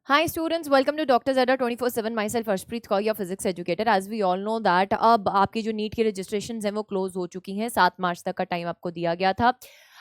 Hi students, welcome to Dr. Zada 24/7. Myself Arshpreet Kaur, your physics educator. As we all know that अब आपकी जो NEET की registration हैं वो close हो चुकी हैं। 7 मार्च तक का टाइम आपको दिया गया था।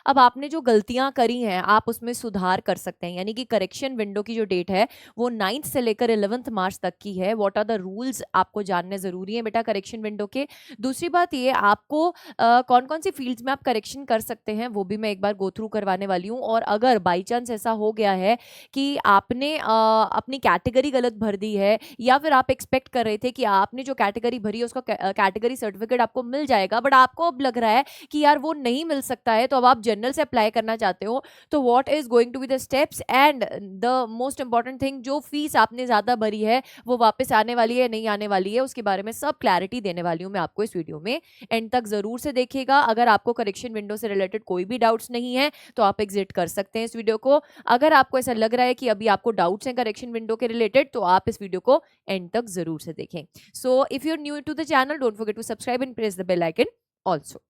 अब आपने जो गलतियां करी हैं आप उसमें सुधार कर सकते हैं, यानी कि करेक्शन विंडो की जो डेट है वो 9th से लेकर 11th मार्च तक की है। व्हाट आर द रूल्स आपको जानने जरूरी है बेटा करेक्शन विंडो के। दूसरी बात ये आपको कौन कौन सी फील्ड्स में आप करेक्शन कर सकते हैं वो भी मैं एक बार गो थ्रू करवाने वाली हूँ। और अगर बाई चांस ऐसा हो गया है कि आपने अपनी कैटेगरी गलत भर दी है या फिर आप एक्सपेक्ट कर रहे थे कि आपने जो कैटेगरी भरी है उसका कैटेगरी सर्टिफिकेट आपको मिल जाएगा, बट आपको अब लग रहा है कि यार वो नहीं मिल सकता है, तो अब आप जनरल से अप्लाई करना चाहते हो, तो what is going to be the steps and the most important thing, जो फीस आपने ज्यादा भरी है वो वापस आने वाली है नहीं आने वाली है, उसके बारे में सब क्लैरिटी देने वाली हूँ मैं आपको इस वीडियो में। एंड तक जरूर से देखिएगा। अगर आपको करेक्शन विंडो से रिलेटेड कोई भी डाउट्स नहीं है तो आप एग्जिट कर सकते हैं इस वीडियो को। अगर आपको ऐसा लग रहा है कि अभी आपको डाउट्स हैं करेक्शन विंडो के रिलेटेड तो आप इस वीडियो को एंड तक जरूर से देखें। So if you are new to the channel don't forget to subscribe and press the bell icon also.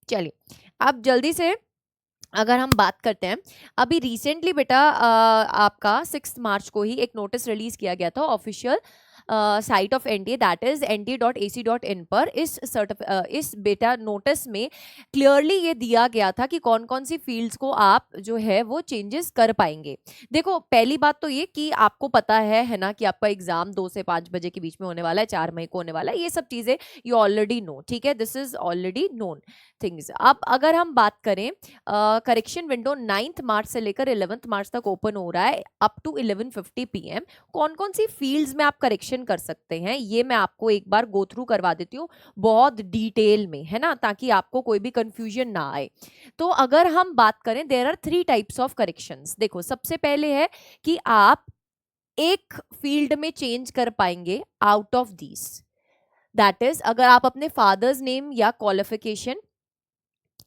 चलिए अब जल्दी से अगर हम बात करते हैं, अभी रिसेंटली बेटा आपका 6 मार्च को ही एक नोटिस रिलीज किया गया था official site of NTA, that is nta.ac.in पर। इस बेटा नोटिस में क्लियरली ये दिया गया था कि कौन कौन सी फील्ड्स को आप जो है वो चेंजेस कर पाएंगे। देखो पहली बात तो ये कि आपको पता है ना कि आपका एग्जाम 2 से 5 बजे के बीच में होने वाला है, 4 मई को होने वाला है, ये सब चीजें यू ऑलरेडी नो, ठीक है, this is already known things. अब अगर हम बात करें करेक्शन विंडो 9th मार्च से लेकर 11th मार्च तक ओपन हो रहा है अप टू 11:50 PM। कौन कौन सी फील्ड्स में आप करेक्शन कर सकते हैं ये मैं आपको एक बार गो थ्रू करवा देती हूँ बहुत डिटेल में, है ना, ताकि आपको कोई भी कंफ्यूजन ना आए। तो अगर हम बात करें there are 3 types of corrections. देखो सबसे पहले है कि आप एक फील्ड में चेंज कर पाएंगे out of these, that is अगर आप अपने फादर्स नेम या क्वालिफिकेशन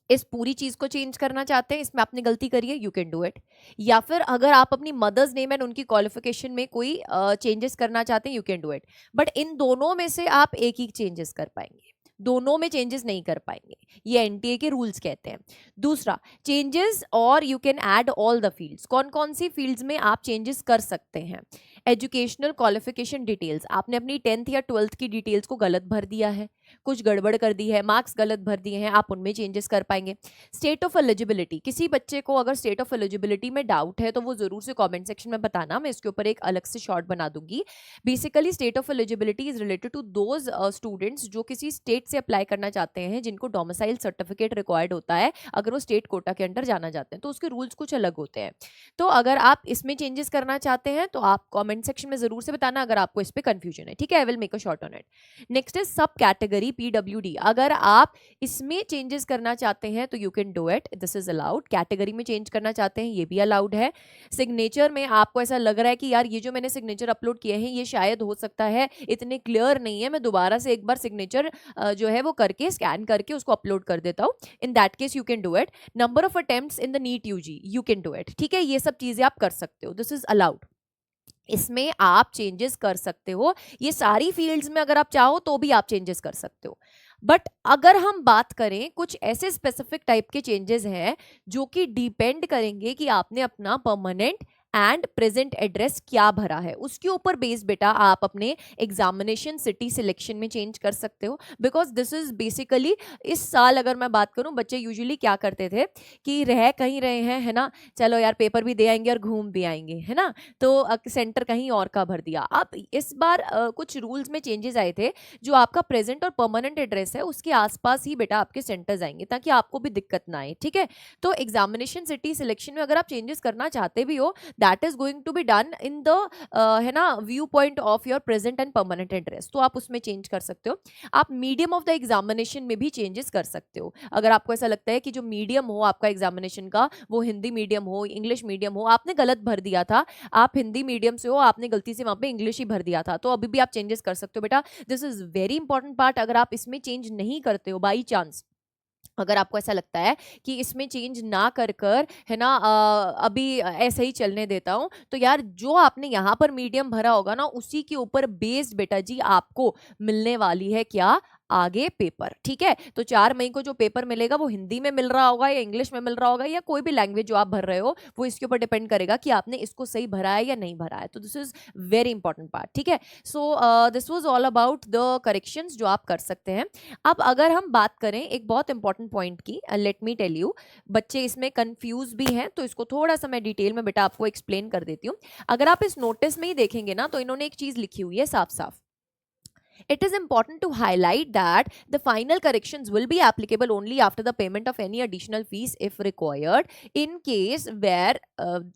इस पूरी चीज को चेंज करना चाहते हैं, इसमें आपने गलती करी है, यू कैन डू इट। या फिर अगर आप अपनी मदर्स नेम एंड उनकी क्वालिफिकेशन में कोई चेंजेस करना चाहते हैं, you can do it. But in दोनों में से आप एक ही चेंजेस कर पाएंगे, दोनों में चेंजेस नहीं कर पाएंगे, ये एनटीए के रूल्स कहते हैं। दूसरा चेंजेस और you can add all the fields. कौन कौन सी फील्ड्स में आप चेंजेस कर सकते हैं? एजुकेशनल क्वालिफिकेशन डिटेल्स, आपने अपनी 10th या 12th की डिटेल्स को गलत भर दिया है, कुछ गड़बड़ कर दी है, मार्क्स गलत भर दिए हैं, आप उनमें चेंजेस कर पाएंगे। स्टेट ऑफ एलिजिबिलिटी, किसी बच्चे को अगर स्टेट ऑफ एलिजिबिलिटी में डाउट है तो वो जरूर से कमेंट सेक्शन में बताना, मैं इसके ऊपर एक अलग से शॉर्ट बना दूंगी। Basically state of eligibility is related to those students जो किसी स्टेट से अप्लाई करना चाहते हैं जिनको डोमिसाइल सर्टिफिकेट रिक्वायर्ड होता है अगर वो स्टेट कोटा के अंडर जाना चाहते हैं, तो उसके रूल्स कुछ अलग होते हैं। तो अगर आप इसमें चेंजेस करना चाहते हैं तो आप कमेंट सेक्शन में जरूर से बताना अगर आपको इस पे कंफ्यूजन है, ठीक है, I will make a short on it. Next is सब कैटेगरी पीडब्ल्यूडी, अगर आप इसमें चेंजेस करना चाहते हैं तो you can do it, this is allowed. Category में चेंज करना चाहते हैं ये भी अलाउड है। सिग्नेचर में आपको ऐसा लग रहा है कि यार ये जो मैंने सिग्नेचर अपलोड किए हैं ये शायद हो सकता है इतने क्लियर नहीं है, मैं दोबारा से एक बार सिग्नेचर जो है वो करके स्कैन करके उसको अपलोड कर देता हूँ, in that case you can do it. Number of attempts in the NEET UG, you can do it, ठीक है, ये सब चीजें आप कर सकते हो, दिस इज अलाउड, इसमें आप चेंजेस कर सकते हो। ये सारी फील्ड्स में अगर आप चाहो तो भी आप चेंजेस कर सकते हो। बट अगर हम बात करें कुछ ऐसे स्पेसिफिक टाइप के चेंजेस हैं जो कि डिपेंड करेंगे कि आपने अपना परमानेंट एंड प्रेजेंट एड्रेस क्या भरा है, उसके ऊपर बेस बेटा आप अपने एग्जामिनेशन सिटी सिलेक्शन में चेंज कर सकते हो। बिकॉज दिस इज बेसिकली इस साल अगर मैं बात करूं बच्चे यूजुअली क्या करते थे कि रह कहीं रहे हैं, है ना, चलो यार पेपर भी दे आएंगे और घूम भी आएंगे, है ना, तो सेंटर कहीं और का भर दिया। अब इस बार कुछ रूल्स में चेंजेस आए थे, जो आपका प्रेजेंट और परमानेंट एड्रेस है उसके आसपास ही बेटा आपके सेंटर्स आएंगे ताकि आपको भी दिक्कत ना आए, ठीक है। तो एग्जामिनेशन सिटी सिलेक्शन में अगर आप चेंजेस करना चाहते भी हो that is going to be done in the है ना view point of your present and permanent address, तो आप उसमें चेंज कर सकते हो। आप मीडियम ऑफ द एग्जामिनेशन में भी चेंजेस कर सकते हो। अगर आपको ऐसा लगता है कि जो मीडियम हो आपका एग्जामिनेशन का वो हिंदी मीडियम हो, इंग्लिश मीडियम हो, आपने गलत भर दिया था, आप हिंदी मीडियम से हो, आपने गलती से वहां पे इंग्लिश ही भर दिया था, तो अभी भी आप चेंजेस कर सकते हो बेटा। This is very important part. अगर आप इसमें चेंज नहीं करते हो बाई चांस, अगर आपको ऐसा लगता है कि इसमें चेंज ना कर कर, है ना, अभी ऐसे ही चलने देता हूं, तो यार जो आपने यहाँ पर मीडियम भरा होगा ना उसी के ऊपर बेस्ड बेटा जी आपको मिलने वाली है क्या, आगे पेपर, ठीक है। तो 4 मई को जो पेपर मिलेगा वो हिंदी में मिल रहा होगा या इंग्लिश में मिल रहा होगा या कोई भी लैंग्वेज जो आप भर रहे हो, वो इसके ऊपर डिपेंड करेगा कि आपने इसको सही भरा है या नहीं भरा है। तो this is very important part, ठीक है। So this was all about the corrections जो आप कर सकते हैं। अब अगर हम बात करें एक बहुत इंपॉर्टेंट पॉइंट की, लेट मी टेल यू, बच्चे इसमें कंफ्यूज भी हैं तो इसको थोड़ा सा मैं डिटेल में बेटा आपको एक्सप्लेन कर देती हूँ। अगर आप इस नोटिस में ही देखेंगे ना तो इन्होंने एक चीज लिखी हुई है साफ साफ, it is important to highlight that the final corrections will be applicable only after the payment of any additional fees if required. In case where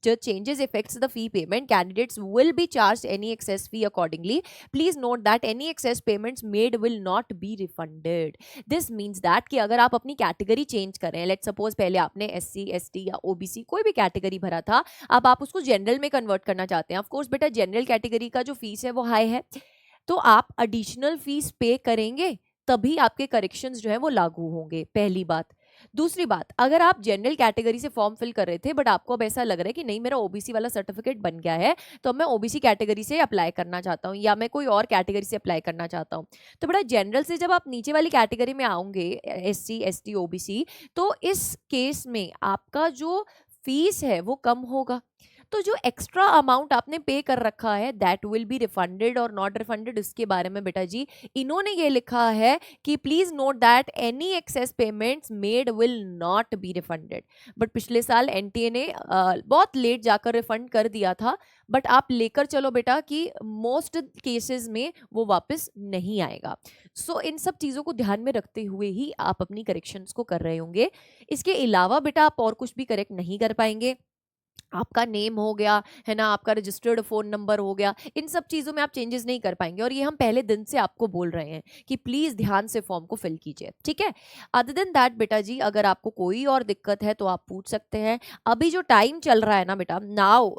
the changes affects the fee payment, candidates will be charged any excess fee accordingly. Please note that any excess payments made will not be refunded. This means that कि अगर आप अपनी category change करें, let's suppose पहले आपने SC ST या OBC कोई भी कैटेगरी भरा था, अब आप उसको जनरल में कन्वर्ट करना चाहते हैं। ऑफ कोर्स बेटा जनरल कैटेगरी का जो फीस है वो हाई है, तो आप एडिशनल फीस पे करेंगे तभी आपके करेक्शंस जो है वो लागू होंगे, पहली बात। दूसरी बात, अगर आप जनरल कैटेगरी से फॉर्म फिल कर रहे थे बट आपको अब ऐसा लग रहा है कि नहीं मेरा ओबीसी वाला सर्टिफिकेट बन गया है तो मैं ओबीसी कैटेगरी से अप्लाई करना चाहता हूँ या मैं कोई और कैटेगरी से अप्लाई करना चाहता हूँ, तो बड़ा जनरल से जब आप नीचे वाली कैटेगरी में आओगे SC ST OBC, तो इस केस में आपका जो फीस है वो कम होगा। तो जो एक्स्ट्रा अमाउंट आपने पे कर रखा है दैट विल बी रिफंडेड और नॉट रिफंडेड, इसके बारे में बेटा जी इन्होंने ये लिखा है कि please note that any excess payments made will not be refunded. But पिछले साल NTA ने बहुत लेट जाकर रिफंड कर दिया था, बट आप लेकर चलो बेटा कि मोस्ट केसेस में वो वापस नहीं आएगा। सो इन सब चीज़ों को ध्यान में रखते हुए ही आप अपनी करेक्शंस को कर रहे होंगे। इसके अलावा बेटा आप और कुछ भी करेक्ट नहीं कर पाएंगे। आपका नेम हो गया है ना, आपका रजिस्टर्ड फोन नंबर हो गया, इन सब चीज़ों में आप चेंजेस नहीं कर पाएंगे, और ये हम पहले दिन से आपको बोल रहे हैं कि प्लीज़ ध्यान से फॉर्म को फिल कीजिए, ठीक है। अदर देन दैट बेटा जी अगर आपको कोई और दिक्कत है तो आप पूछ सकते हैं। अभी जो टाइम चल रहा है ना बेटा, नाउ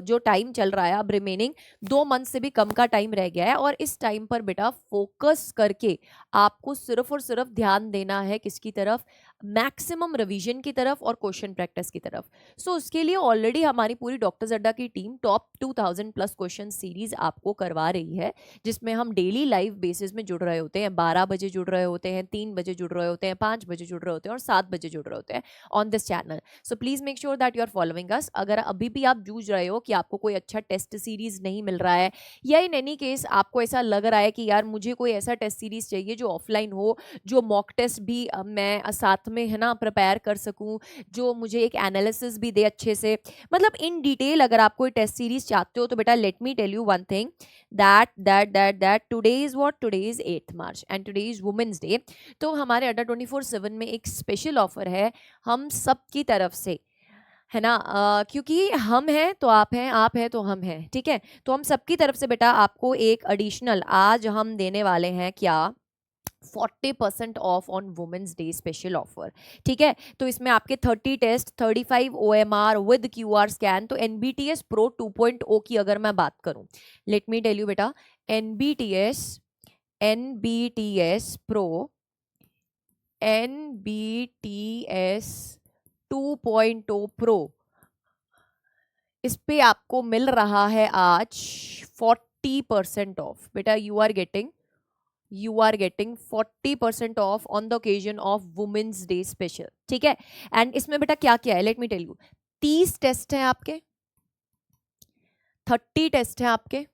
जो टाइम चल रहा है अब रिमेनिंग 2 मंथ से भी कम का टाइम रह गया है, और इस टाइम पर बेटा फोकस करके आपको सिर्फ और सिर्फ ध्यान देना है किसकी तरफ, मैक्सिमम रिवीजन की तरफ और क्वेश्चन प्रैक्टिस की तरफ। सो उसके लिए ऑलरेडी हमारी पूरी डॉक्टर्स अड्डा की team top 2000 plus question series आपको करवा रही है, जिसमें हम डेली लाइव बेसिस में जुड़ रहे होते हैं। 12 बजे जुड़ रहे होते हैं, 3 बजे जुड़ रहे होते हैं, 5 बजे जुड़ रहे होते हैं और 7 बजे जुड़ रहे होते हैं on this channel. So please make sure that you are following us. अगर अभी भी आप जूझ रहे हो कि आपको कोई अच्छा टेस्ट सीरीज नहीं मिल रहा है, या इन एनी केस आपको ऐसा लग रहा है कि यार मुझे कोई ऐसा टेस्ट सीरीज चाहिए जो ऑफलाइन हो, जो मॉक टेस्ट भी मैं साथ में है ना प्रिपेयर कर सकूं, जो मुझे एक एनालिसिस भी दे अच्छे से, मतलब इन डिटेल अगर आप कोई टेस्ट सीरीज चाहते हो तो बेटा let me tell you one thing, that today is what, today is 8th March and today is women's day. तो हमारे अड्डा 24/7 में एक स्पेशल ऑफर है हम सब की तरफ से, है ना, क्योंकि हम हैं तो आप हैं, आप हैं तो हम हैं, ठीक है। तो हम सबकी तरफ से बेटा आपको एक एडिशनल आज हम देने वाले हैं क्या, 40% off on women's day special offer, ठीक है। तो इसमें आपके 30 test, 35 OMR with QR scan. तो NBTS Pro 2.0 की अगर मैं बात करूं, लेट मी टेल यू बेटा, NBTS Pro 2.0 Pro, इस पे आपको मिल रहा है आज 40% ऑफ बेटा। You are getting 40% off on the occasion of women's day special, ठीक है। एंड इसमें बेटा क्या क्या है, let me tell you, 30 test हैं आपके, 30 टेस्ट हैं आपके,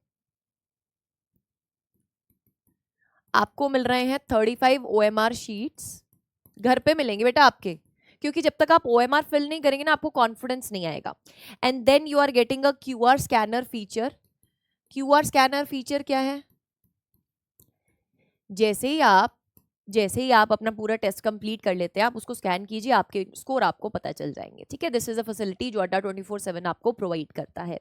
आपको मिल रहे हैं 35 OMR शीट्स, घर पे मिलेंगे बेटा आपके, क्योंकि जब तक आप OMR फिल नहीं करेंगे ना आपको कॉन्फिडेंस नहीं आएगा। And then you are getting a QR scanner feature. QR scanner feature क्या है, जैसे ही आप अपना पूरा टेस्ट कंप्लीट कर लेते हैं आप उसको स्कैन कीजिए, आपके स्कोर आपको पता चल जाएंगे, ठीक है। दिस इज अ फैसिलिटी जो अड्डा 24/7 आपको प्रोवाइड करता है।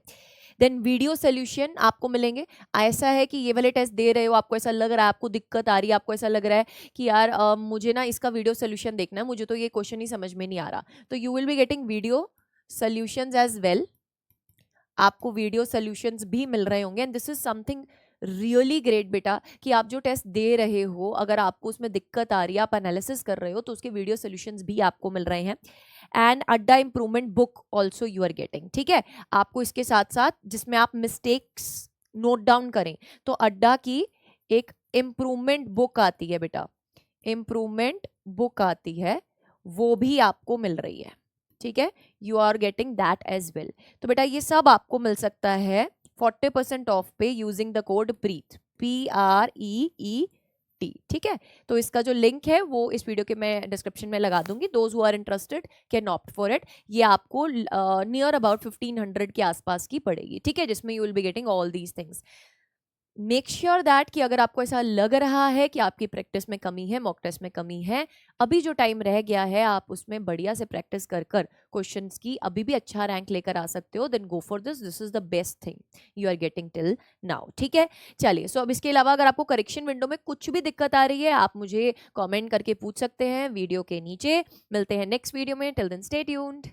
देन वीडियो सोल्यूशन आपको मिलेंगे। ऐसा है कि ये वाले टेस्ट दे रहे हो, आपको ऐसा लग रहा है, आपको दिक्कत आ रही है, आपको ऐसा लग रहा है कि यार मुझे ना इसका वीडियो सोल्यूशन देखना है, मुझे तो ये क्वेश्चन ही समझ में नहीं आ रहा, तो you will be getting video solutions as well. आपको वीडियो सोल्यूशंस भी मिल रहे होंगे, and this is something really great बेटा कि आप जो टेस्ट दे रहे हो अगर आपको उसमें दिक्कत आ रही है, आप एनालिसिस कर रहे हो, तो उसके वीडियो सोल्यूशंस भी आपको मिल रहे हैं। And Adda improvement book also you are getting, ठीक है। आपको इसके साथ साथ जिसमें आप मिस्टेक्स नोट डाउन करें, तो अड्डा की एक इम्प्रूवमेंट बुक आती है बेटा, इम्प्रूवमेंट बुक आती है वो भी आपको मिल रही है, ठीक है, you are getting that as well. तो बेटा ये सब आपको मिल सकता है 40% ऑफ पे using the code Preet, PREET, ठीक है। तो इसका जो लिंक है वो इस वीडियो के मैं डिस्क्रिप्शन में लगा दूंगी, those who are interested can opt for it. ये आपको नियर अबाउट 1500 के आसपास की पड़ेगी, ठीक है, जिसमें you will be getting all these things. Make sure that कि अगर आपको ऐसा लग रहा है कि आपकी प्रैक्टिस में कमी है, मॉक टेस्ट में कमी है, अभी जो टाइम रह गया है आप उसमें बढ़िया से प्रैक्टिस कर कर क्वेश्चंस की अभी भी अच्छा रैंक लेकर आ सकते हो, then go for this, this is the best thing you are getting till now, ठीक है। चलिए, सो अब इसके अलावा अगर आपको करेक्शन विंडो में कुछ भी दिक्कत आ रही है आप मुझे कॉमेंट करके पूछ सकते हैं वीडियो के नीचे। मिलते हैं नेक्स्ट वीडियो में, टिल देन स्टे ट्यून्ड।